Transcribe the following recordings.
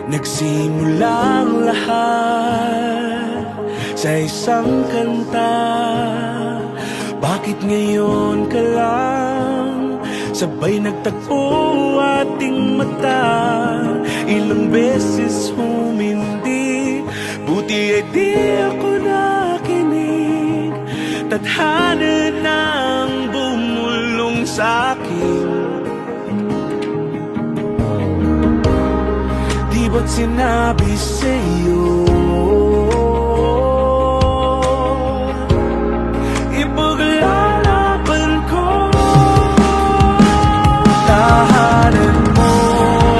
Nagsimulang lahat sa isang kanta. Bakit ngayon ka lang sabay nagtagpo ating mata? Ilang beses humindi, buti ay di ako nakinig. Tadhana nang bumulong sa'kin. Di ba't sinabi sa'yo ipaglalaban ko? Tahanan mo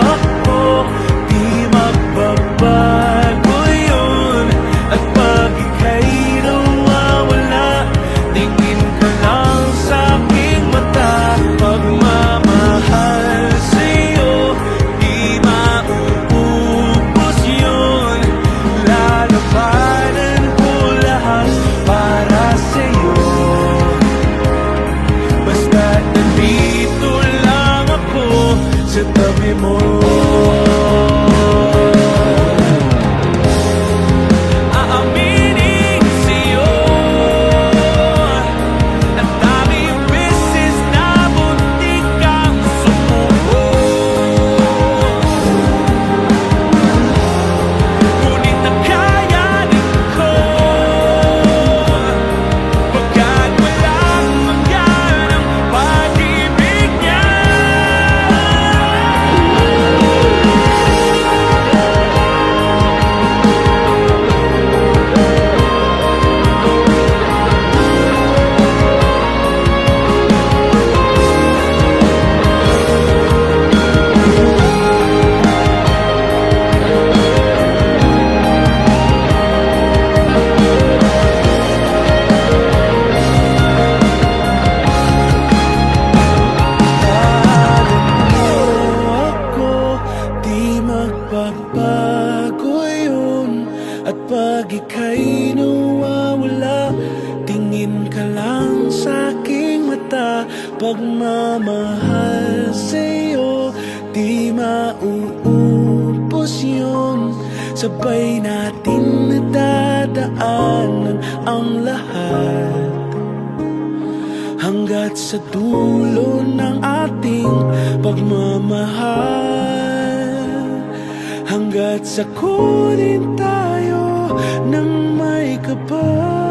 ako, di magbabago yun. At pag ika'y nawawala, tingin ka lang sa'king mata. Pagmamahal sa'yo, di mauubos yun. Lalabanan ko lahat para sa'yo. Basta't nandito lang ako sa tabi mo. Aaminin sa'yo, ang daming beses na muntik kang sumuko. Ngunit nakayanin ko, pagkat walang mangyan ang pag-ibig niya. Ako, di magbabago yun. At pag ika'y nawawala, tingin ka lang sa'king mata. Pagmamahal sa'yo, di mauubos yun. Sabay natin nadadaanan ang lahat, hanggat sa dulo ng ating pagmamahal. Hanggat sa kunin tayo ng may kapal.